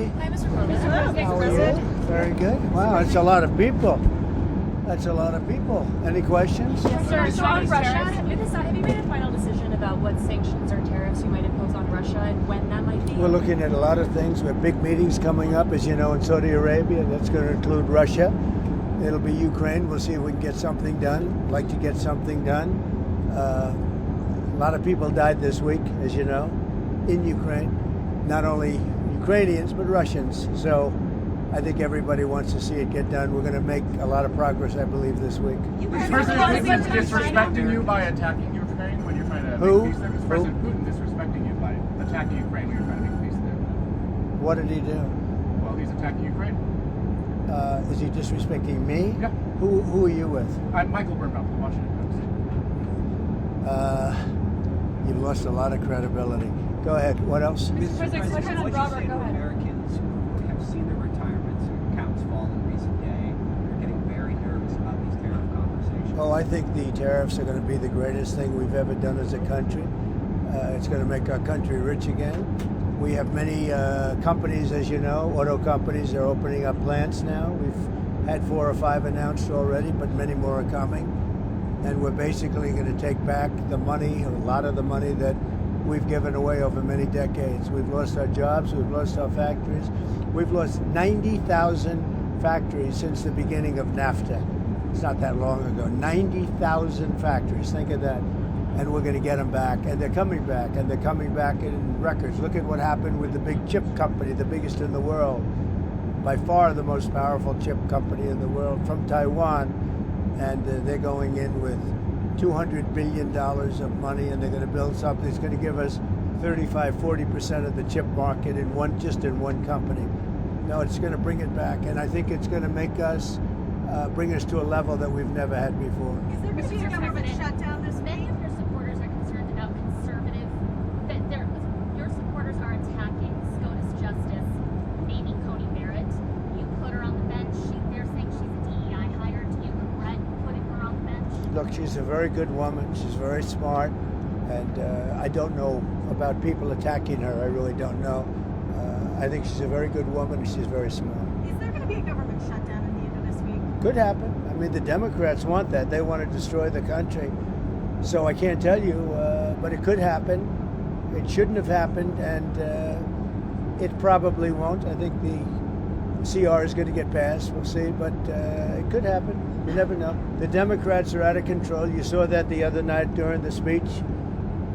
Lady. Hi, Mr. Forbes. How are you? Very good. Wow, that's a lot of people. That's a lot of people. Any questions? Yes, sir. So on Russia, have you made a final decision about what sanctions or tariffs you might impose on Russia and when that might be? We're looking at a lot of things. We have big meetings coming up, as you know, in Saudi Arabia. That's going to include Russia. It'll be Ukraine. We'll see if we can get something done. Like to get something done. A lot of people died this week, as you know, in Ukraine. Not only Ukrainians, but Russians. So I think everybody wants to see it get done. We're going to make a lot of progress, I believe, this week. Is President Putin disrespecting you by attacking Ukraine when you're trying to make peace there? Is President Putin disrespecting you by attacking Ukraine when you're trying to make peace there? What did he do? Well, he's attacking Ukraine. Is he disrespecting me? Yeah. Who are you with? I'm Michael Burnbaum from Washington Post. You've lost a lot of credibility. Go ahead. What else? Mr. President, Robert, go ahead. Americans who have seen their retirement accounts fall in recent day are getting very nervous about these tariff conversations. Oh, I think the tariffs are going to be the greatest thing we've ever done as a country. It's going to make our country rich again. We have many companies, as you know, auto companies are opening up plants now. We've had 4 or 5 announced already, but many more are coming. And we're basically going to take back the money, a lot of the money that we've given away over many decades. We've lost our jobs, we've lost our factories. We've lost 90,000 factories since the beginning of NAFTA. It's not that long ago. 90,000 factories, think of that. And we're going to get them back, and they're coming back, and they're coming back in records. Look at what happened with the big chip company, the biggest in the world, by far the most powerful chip company in the world, from Taiwan, and they're going in with $200 billion of money, and they're going to build something that's going to give us 35-40% of the chip market in one company. No, it's going to bring it back, and I think it's going to make us bring us to a level that we've never had before. Is there going to be a government shutdown this week? Many of your supporters are concerned about your supporters are attacking SCOTUS Justice Amy Coney Barrett. You put her on the bench. They're saying she's a DEI hire. Do you regret putting her on the bench? Look, she's a very good woman. She's very smart, and I don't know about people attacking her. I really don't know. I think she's a very good woman, and she's very smart. Is there going to be a government shutdown at the end of this week? Could happen. I mean, the Democrats want that. They want to destroy the country. So I can't tell you, but it could happen. It shouldn't have happened, and it probably won't. I think the CR is going to get passed. We'll see, but it could happen. You never know. The Democrats are out of control. You saw that the other night during the speech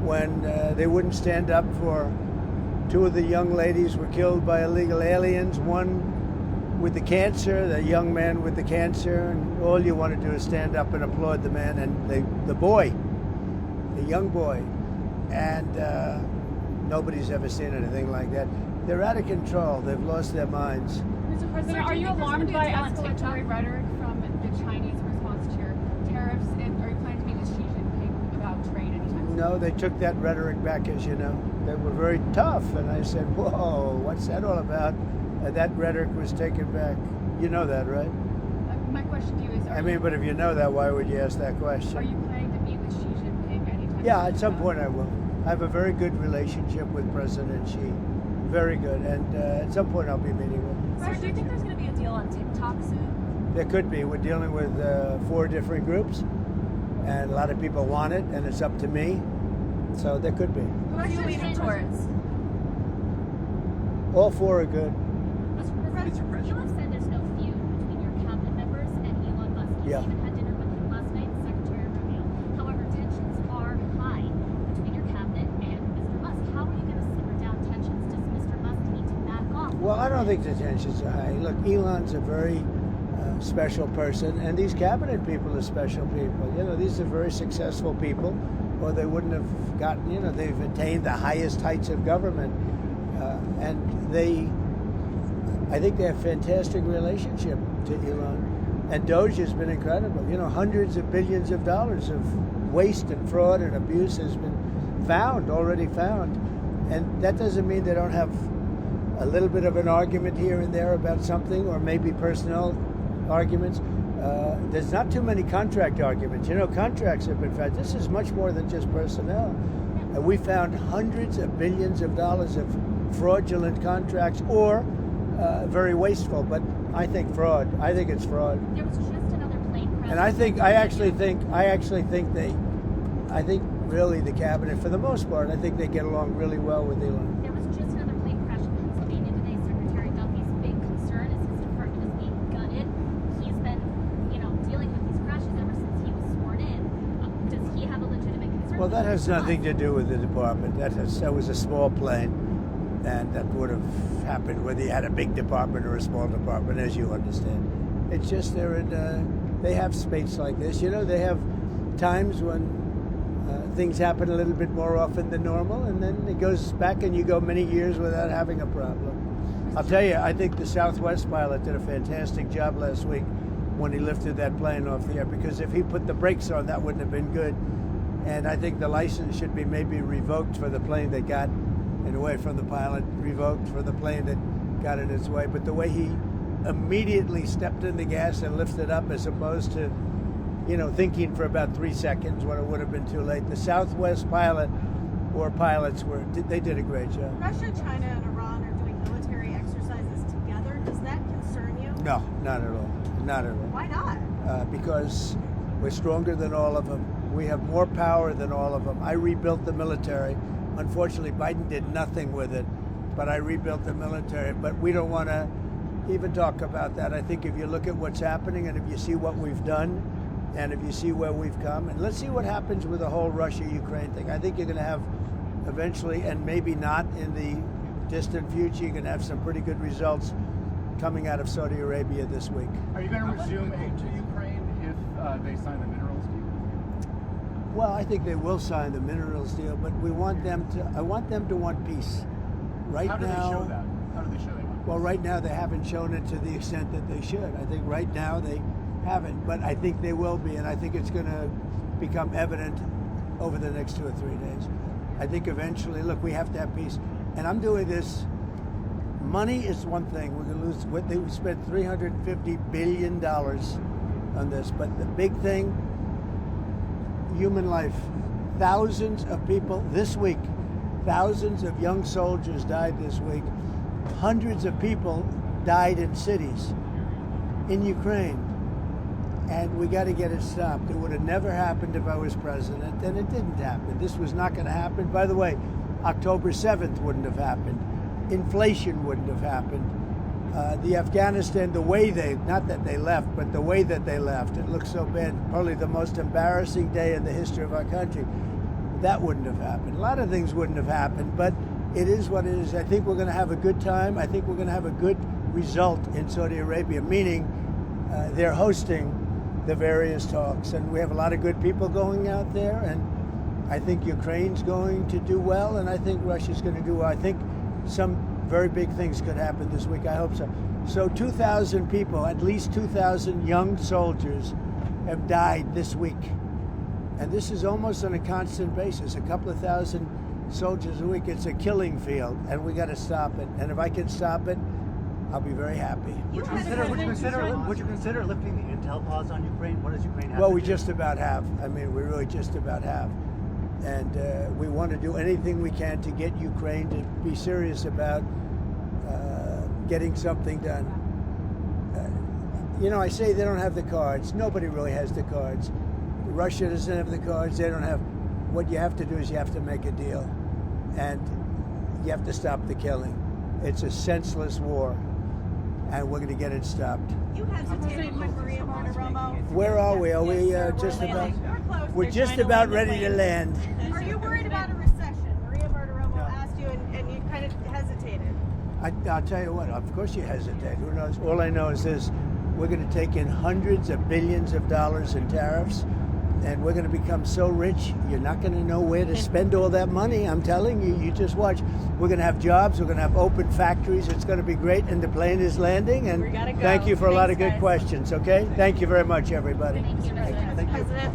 when they wouldn't stand up for 2 of the young ladies were killed by illegal aliens, one with the cancer, the young man with the cancer, and all you want to do is stand up and applaud the man and the boy, the young boy. And nobody's ever seen anything like that. They're out of control. They've lost their minds. Mr. President, are you alarmed by escalatory rhetoric from the Chinese response to your tariffs? And are you planning to meet with Xi Jinping about trade anytime soon? No, they took that rhetoric back, as you know. They were very tough, and I said, whoa, what's that all about? That rhetoric was taken back. You know that, right? My question to you is... But if you know that, why would you ask that question? Are you planning to meet with Xi Jinping anytime soon? Yeah, at some point I will. I have a very good relationship with President Xi. Very good. And at some point I'll be meeting with him. Sir, do you think there's going to be a deal on TikTok soon? There could be. We're dealing with 4 different groups, and a lot of people want it, and it's up to me. So there could be. Who are you leaning towards? All 4 are good. Mr. President, you have said there's no feud between your cabinet members and Elon Musk. You Yeah. even had dinner with him last night, Secretary Rubio. However, tensions are high between your cabinet and Mr. Musk. How are you going to simmer down tensions? Does Mr. Musk need to back off? Well, I don't think the tensions are high. Look, Elon's a very special person, and these cabinet people are special people. You know, these are very successful people, or they wouldn't have gotten, they've attained the highest heights of government. And I think they have a fantastic relationship to Elon. And Doge has been incredible. Hundreds of billions of dollars of waste and fraud and abuse has been already found. And that doesn't mean they don't have a little bit of an argument here and there about something, or maybe personnel arguments. There's not too many contract arguments. Contracts have been found. This is much more than just personnel. We found hundreds of billions of dollars of fraudulent contracts or very wasteful. But I think fraud. I think it's fraud. There was just another plane crash. And I think really the cabinet, for the most part, I think they get along really well with Elon. There was just another plane crash in Pennsylvania today. Secretary Duffy's big concern is his department is being gutted. He's been, dealing with these crashes ever since he was sworn in. Does he have a legitimate concern? Well, that has nothing to do with the department. That was a small plane, and that would have happened whether you had a big department or a small department, as you understand. It's just they have space like this. They have times when things happen a little bit more often than normal, and then it goes back and you go many years without having a problem. I'll tell you, I think the Southwest pilot did a fantastic job last week when he lifted that plane off the air, because if he put the brakes on, that wouldn't have been good. And I think the license should be maybe revoked for the plane that got in the way from the pilot, revoked for the plane that got in its way. But the way he immediately stepped in the gas and lifted up, as opposed to thinking for about 3 seconds when it would have been too late. The Southwest pilots they did a great job. Russia, China, and Iran are doing military exercises together. Does that concern you? No, not at all. Not at all. Why not? Because we're stronger than all of them. We have more power than all of them. I rebuilt the military. Unfortunately, Biden did nothing with it, but I rebuilt the military. But we don't want to even talk about that. I think if you look at what's happening and if you see what we've done, and if you see where we've come, and let's see what happens with the whole Russia-Ukraine thing. I think you're going to have eventually, and maybe not in the distant future, you're going to have some pretty good results coming out of Saudi Arabia this week. Are you going to resume aid to Ukraine if they sign the minerals deal? Well, I think they will sign the minerals deal, but I want them to want peace. Right How do now, they show that? How do they show they want peace? Well, right now they haven't shown it to the extent that they should. I think right now they haven't, but I think they will be, and I think it's going to become evident over the next 2 or 3 days. I think eventually, look, we have to have peace, and I'm doing this. Money is one thing. We're going to lose. We spent $350 billion on this, but the big thing, human life. Thousands of people this week, thousands of young soldiers died this week. Hundreds of people died in cities in Ukraine. And we got to get it stopped. It would have never happened if I was president, and it didn't happen. This was not going to happen. By the way, October 7th wouldn't have happened. Inflation wouldn't have happened. The Afghanistan, the way not that they left, but the way that they left, it looks so bad. Probably the most embarrassing day in the history of our country. That wouldn't have happened. A lot of things wouldn't have happened, but it is what it is. I think we're going to have a good time. I think we're going to have a good result in Saudi Arabia, meaning they're hosting the various talks, and we have a lot of good people going out there, and I think Ukraine's going to do well, and I think Russia's going to do well. I think some very big things could happen this week. I hope so. So 2,000 people, at least 2,000 young soldiers have died this week, and this is almost on a constant basis, a couple of thousand soldiers a week. It's a killing field, and we got to stop it, and if I can stop it, I'll be very happy. Would you consider lifting the intel pause on Ukraine? What does Ukraine have? Well, we just about have. I mean, we really just about have. And we want to do anything we can to get Ukraine to be serious about getting something done. I say they don't have the cards. Nobody really has the cards. Russia doesn't have the cards. They don't have. What you have to do is you have to make a deal. And you have to stop the killing. It's a senseless war. And we're going to get it stopped. You hesitated with Maria Bartiromo. Where are we? Are we just about? We're just about ready to land. Are you worried about a recession? Maria Bartiromo asked you, and you kind of hesitated. I'll tell you what. Of course you hesitate. Who knows? All I know is this: we're going to take in hundreds of billions of dollars in tariffs, and we're going to become so rich you're not going to know where to spend all that money. I'm telling you. You just watch. We're going to have jobs. We're going to have open factories. It's going to be great. And the plane is landing. And We gotta go. thank you for a lot of Thanks, good guys. questions. Okay. Thank you very much, everybody. Thank you. Thank you. President.